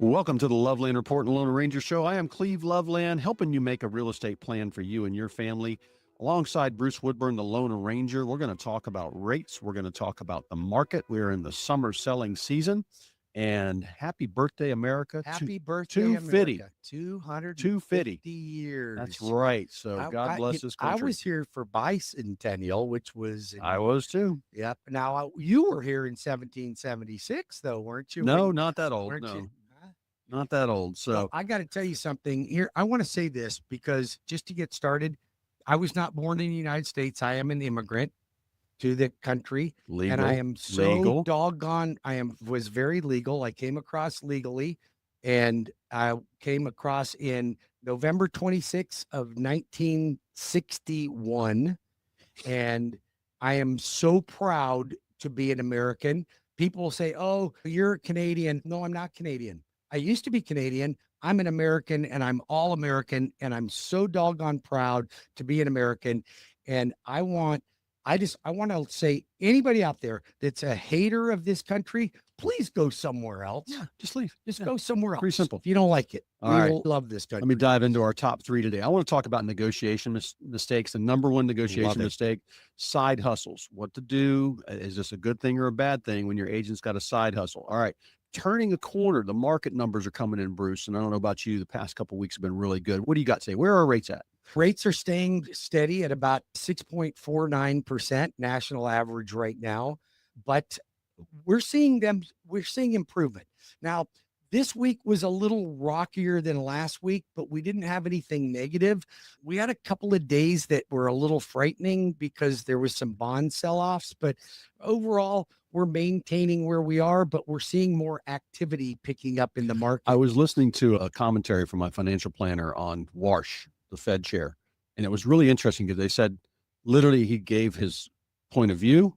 Welcome to the Loveland Report and Lone Ranger Show. I am Cleve Loveland, helping you make a real estate plan for you and your family. Alongside Bruce Woodburn, the Lone Ranger, we're going to talk about rates. We're going to talk about the market. We're in the summer selling season. And happy birthday, America. Happy birthday, 250. America. 250 250. years. That's right. So God bless this I country. was here for bicentennial, which was... I was too. Yep. Now, you were here in 1776, though, weren't you? No, not that old. Weren't No, you? not that old. So Well, I got to tell you something here. I want to say this because just to get started, I was not born in the United States. I am an immigrant to the country. legal. And I am so legal. doggone, was very legal. I came across legally, and I came across in November 26th of 1961. And I am so proud to be an American. People say, oh, you're Canadian. No, I'm not Canadian. I used to be Canadian. I'm an American, and I'm all American, and I'm so doggone proud to be an American. And I want to say, anybody out there that's a hater of this country, please go somewhere else. Yeah, just leave. Just go somewhere else. Pretty simple. If you don't like it, All we right. will love this country. Let me dive into our top three today. I want to talk about negotiation mistakes. The number one negotiation mistake, side hustles. What to do. Is this a good thing or a bad thing when your agent's got a side hustle? All right. Turning a corner. The market numbers are coming in, Bruce. And I don't know about you. The past couple of weeks have been really good. What do you got to say? Where are rates at? Rates are staying steady at about 6.49% national average right now, but we're seeing improvement. Now, this week was a little rockier than last week, but we didn't have anything negative. We had a couple of days that were a little frightening because there was some bond sell-offs, but overall, we're maintaining where we are, but we're seeing more activity picking up in the market. I was listening to a commentary from my financial planner on Warsh, the Fed chair, and it was really interesting because they said literally he gave his point of view,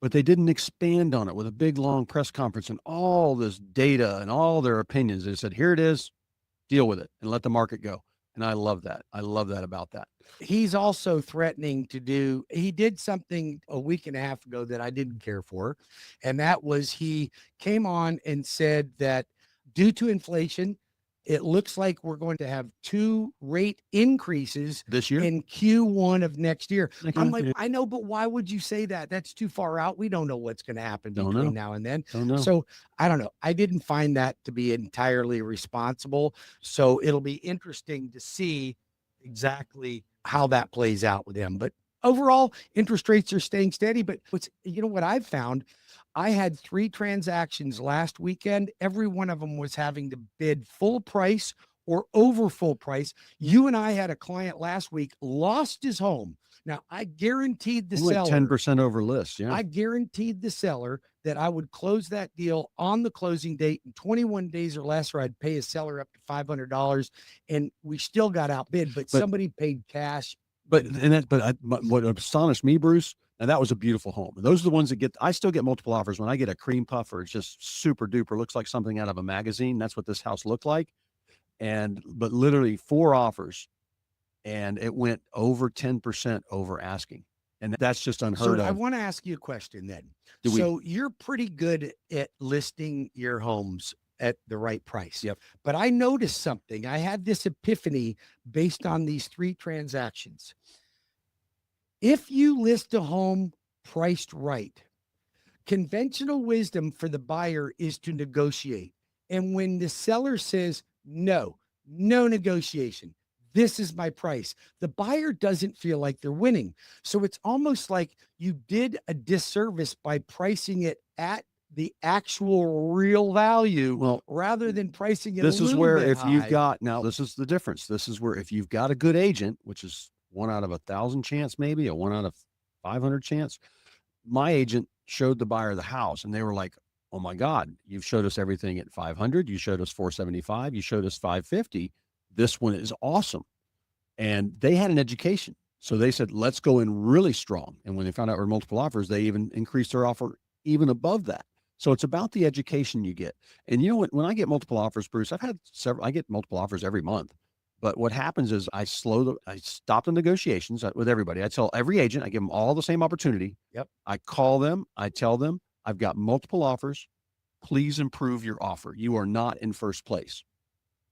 but they didn't expand on it with a big, long press conference and all this data and all their opinions. They said, here it is, deal with it and let the market go. And I love that. I love that about that. He's also threatening he did something a week and a half ago that I didn't care for. And that was he came on and said that due to inflation, it looks like we're going to have 2 rate increases this year in Q1 of next year. I'm like, I know, but why would you say that? That's too far out. We don't know what's going to happen between now and then. So I don't know. I didn't find that to be entirely responsible. So it'll be interesting to see exactly how that plays out with him. But overall, interest rates are staying steady. But what I've found, I had 3 transactions last weekend. Every one of them was having to bid full price or over full price. You and I had a client last week, lost his home. Now, I guaranteed the seller 10% over list. Yeah. I guaranteed the seller that I would close that deal on the closing date in 21 days or less, or I'd pay a seller up to $500. And we still got outbid, but somebody paid cash. But what astonished me, Bruce, and that was a beautiful home. And those are the ones that I still get multiple offers when I get a cream puffer. It's just super duper. Looks like something out of a magazine. That's what this house looked like. But literally 4 offers, and it went over 10% over asking. And that's just unheard of. I want to ask you a question then. So you're pretty good at listing your homes at the right price. Yep. But I noticed something. I had this epiphany based on these 3 transactions. If you list a home priced right, conventional wisdom for the buyer is to negotiate. And when the seller says, no negotiation, this is my price, the buyer doesn't feel like they're winning. So it's almost like you did a disservice by pricing it at the actual real value, rather than pricing it. This is where if high. you've got, now this is the difference. This is where if you've got a good agent, which is 1 out of 1,000 chance, maybe a 1 out of 500 chance. My agent showed the buyer the house and they were like, oh my God, you've showed us everything at 500. You showed us 475. You showed us 550. This one is awesome. And they had an education. So they said, let's go in really strong. And when they found out there were multiple offers, they even increased their offer even above that. So it's about the education you get. And when I get multiple offers, Bruce, I get multiple offers every month. But what happens is I stop the negotiations with everybody. I tell every agent, I give them all the same opportunity. Yep. I call them. I tell them I've got multiple offers. please improve your offer. You are not in first place.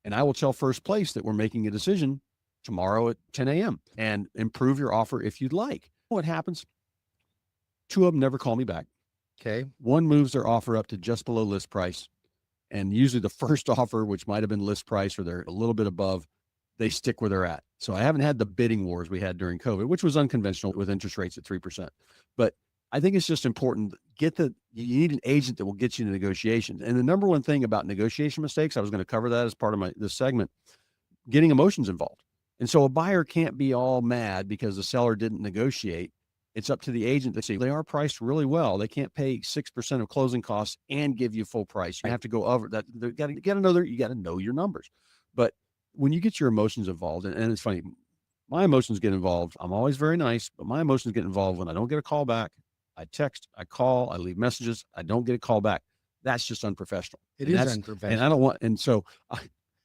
And I will tell first place that we're making a decision tomorrow at 10 a.m. and improve your offer if you'd like. What happens? 2 of them never call me back. Okay. One moves their offer up to just below list price. And usually the first offer, which might have been list price or they're a little bit above, they stick where they're at. So I haven't had the bidding wars we had during COVID, which was unconventional with interest rates at 3%. But I think it's just important. You need an agent that will get you to negotiations. And the number one thing about negotiation mistakes, I was going to cover that as part of this segment, getting emotions involved. And so a buyer can't be all mad because the seller didn't negotiate. It's up to the agent to say they are priced really well. They can't pay 6% of closing costs and give you full price. You have to go over that. You got to know your numbers. But when you get your emotions involved, and it's funny, my emotions get involved. I'm always very nice, but my emotions get involved when I don't get a call back. I text, I call, I leave messages. I don't get a call back. That's just unprofessional. It is unprofessional. And I don't want, and so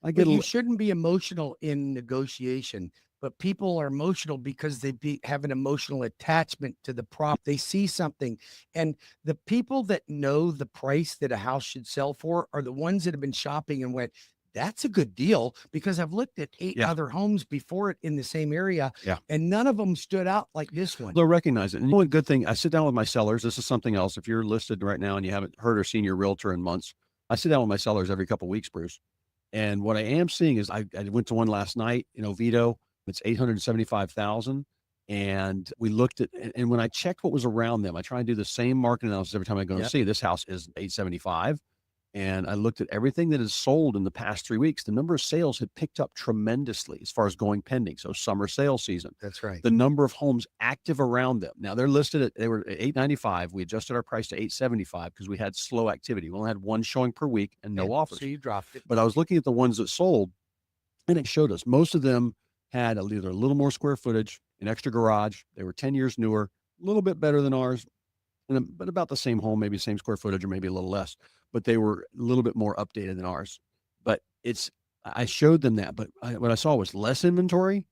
I get you shouldn't be emotional in negotiation, but people are emotional because they have an emotional attachment to the prop. They see something, and the people that know the price that a house should sell for are the ones that have been shopping and went, that's a good deal, because I've looked at 8 other homes before it in the same area, and none of them stood out like this one. They'll recognize it. And one good thing, I sit down with my sellers. This is something else. If you're listed right now and you haven't heard or seen your realtor in months, I sit down with my sellers every couple of weeks, Bruce. And what I am seeing is I went to one last night in Oviedo. It's 875,000. And we looked at, and when I checked what was around them, I try and do the same market analysis every time I go and see this house is 875. And I looked at everything that is sold in the past 3 weeks. The number of sales had picked up tremendously as far as going pending. So summer sales season. That's right. The number of homes active around them. Now they were at 895. We adjusted our price to 875 because we had slow activity. We only had one showing per week and no offers. So you dropped it. But I was looking at the ones that sold, and it showed us most of them had either a little more square footage, an extra garage. They were 10 years newer, a little bit better than ours, but about the same home, maybe same square footage or maybe a little less. But they were a little bit more updated than ours. But I showed them that. But what I saw was less inventory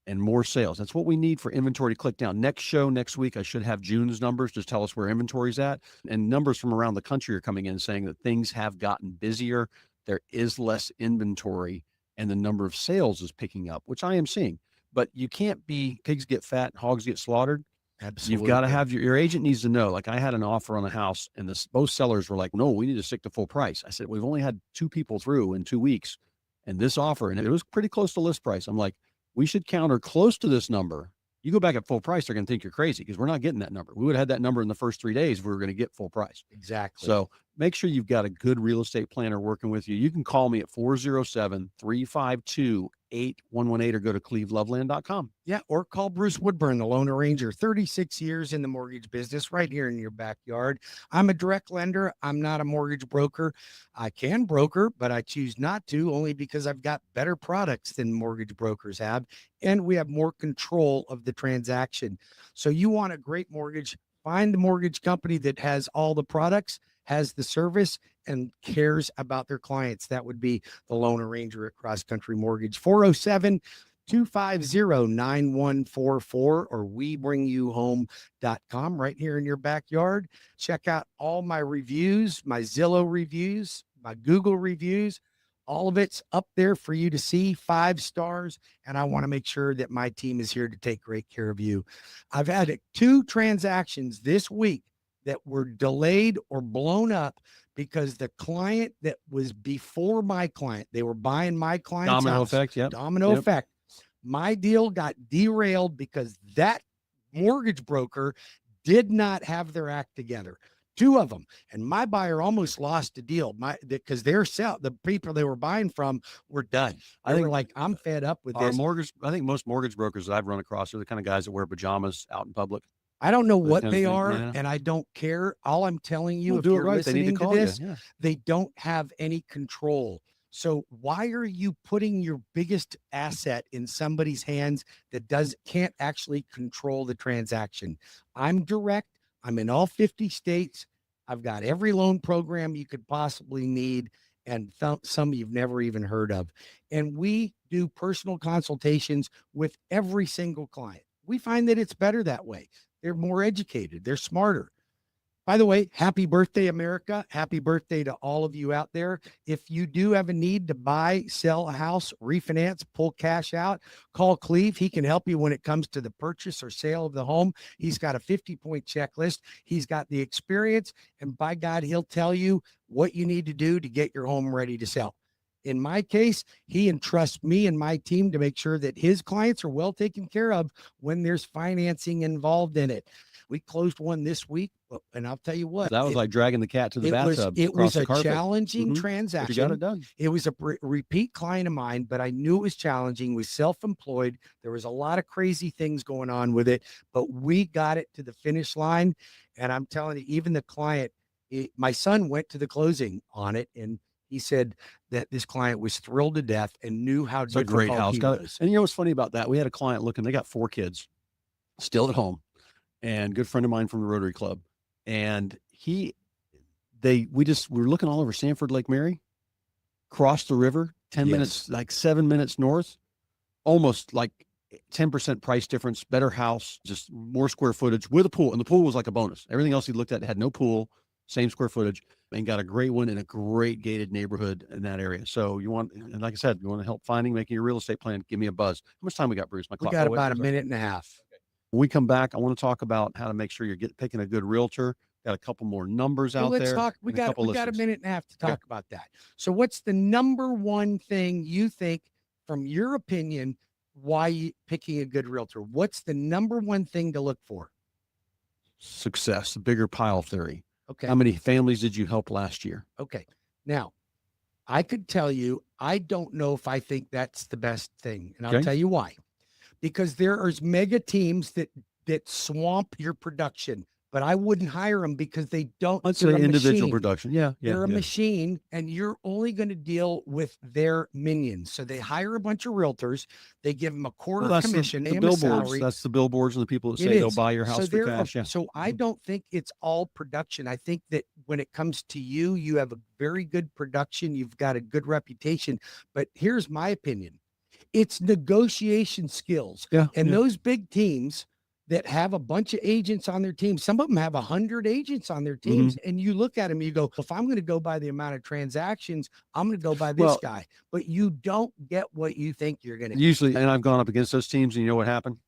and more sales. That's what we need for inventory to click down. Next show, next week, I should have June's numbers to tell us where inventory's at. And numbers from around the country are coming in saying that things have gotten busier. There is less inventory and the number of sales is picking up, which I am seeing. But you can't be pigs get fat, hogs get slaughtered. Absolutely. You've got to have your agent needs to know. Like I had an offer on a house and both sellers were like, no, we need to stick to full price. I said, we've only had 2 people through in 2 weeks and this offer, and it was pretty close to list price. I'm like, we should counter close to this number. You go back at full price, they're going to think you're crazy because we're not getting that number. We would have had that number in the first 3 days if we were going to get full price. Exactly. So make sure you've got a good real estate planner working with you. You can call me at 407-352-8118 or go to cleveloveland.com. Yeah, or call Bruce Woodburn, the loan arranger, 36 years in the mortgage business right here in your backyard. I'm a direct lender. I'm not a mortgage broker. I can broker, but I choose not to only because I've got better products than mortgage brokers have, and we have more control of the transaction. So you want a great mortgage, find the mortgage company that has all the products, has the service, and cares about their clients. That would be the loan arranger at CrossCountry Mortgage. 407-250-9144 or webringyouhome.com right here in your backyard. Check out all my reviews, my Zillow reviews, my Google reviews. All of it's up there for you to see, 5 stars. And I want to make sure that my team is here to take great care of you. I've had 2 transactions this week that were delayed or blown up because the client that was before my client, they were buying my client's Domino house. effect. Yep. Domino effect. My deal got derailed because that mortgage broker did not have their act together. 2 of them. And my buyer almost lost the deal because the people they were buying from were done. I think like, I'm fed up with this. I think most mortgage brokers that I've run across are the kind of guys that wear pajamas out in public. I don't know what they are, and I don't care. All I'm telling you, if you're listening to this, they don't have any control. So why are you putting your biggest asset in somebody's hands that can't actually control the transaction? I'm direct. I'm in all 50 states. I've got every loan program you could possibly need, and some you've never even heard of. And we do personal consultations with every single client. We find that it's better that way. They're more educated. They're smarter. By the way, happy birthday, America. Happy birthday to all of you out there. If you do have a need to buy, sell a house, refinance, pull cash out, call Cleve. He can help you when it comes to the purchase or sale of the home. He's got a 50-point checklist. He's got the experience, and by God, he'll tell you what you need to do to get your home ready to sell. In my case, he entrusts me and my team to make sure that his clients are well taken care of when there's financing involved in it. We closed one this week, and I'll tell you what, that was like dragging the cat to the bathtub. It was a challenging transaction. But you got it done. It was a repeat client of mine, but I knew it was challenging. We self-employed. There was a lot of crazy things going on with it, but we got it to the finish line. And I'm telling you, even the client, my son went to the closing on it, and he said that this client was thrilled to death and knew how difficult great house. he was. And you know what's funny about that? We had a client looking, they got 4 kids still at home, and good friend of mine from the Rotary Club. And we were looking all over Sanford, Lake Mary, crossed the river, 10 minutes, like 7 minutes north, almost like 10% price difference, better house, just more square footage with a pool. And the pool was like a bonus. Everything else he looked at had no pool, same square footage, and got a great one in a great gated neighborhood in that area. So and like I said, you want to help making your real estate plan, give me a buzz. How much time we got, Bruce? We got about a minute and a half. When we come back, I want to talk about how to make sure you're picking a good realtor. Got a couple more numbers out there. We got a minute and a half to talk about that. So what's the number one thing you think, from your opinion, why you picking a good realtor? What's the number one thing to look for? Success, the bigger pile theory. Okay. How many families did you help last year? Okay. Now, I could tell you, I don't know if I think that's the best thing. And I'll tell you why. Because there are mega teams that swamp your production, but I wouldn't hire them because they don't. Let's say individual production. Yeah. They're a machine, and you're only going to deal with their minions. So they hire a bunch of realtors. They give them a quarter commission. The billboards. That's the billboards and the people that say they'll buy your house for cash. So I don't think it's all production. I think that when it comes to you, you have a very good production. You've got a good reputation. But here's my opinion. It's negotiation skills. And those big teams that have a bunch of agents on their team, some of them have 100 agents on their teams. And you look at them, you go, if I'm going to go by the amount of transactions, I'm going to go by this guy. But you don't get what you think you're going to usually. And I've gone up against those teams, and you know what happened?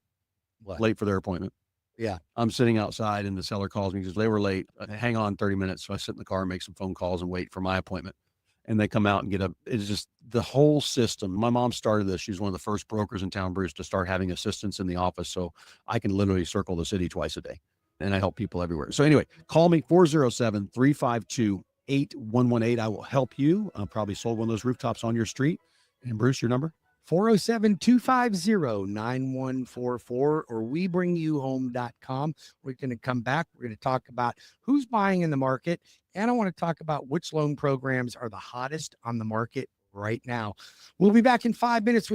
What? Late for their appointment. Yeah. I'm sitting outside, and the seller calls me because they were late. Hang on 30 minutes. So I sit in the car and make some phone calls and wait for my appointment. And they come out and it's just the whole system. My mom started this. She's one of the first brokers in town, Bruce, to start having assistants in the office. So I can literally circle the city twice a day, and I help people everywhere. So anyway, call me 407-352-8118. I will help you. I probably sold one of those rooftops on your street. And Bruce, your number? 407-250-9144 or WeBringYouHome.com. We're going to come back. We're going to talk about who's buying in the market. And I want to talk about which loan programs are the hottest on the market right now. We'll be back in 5 minutes with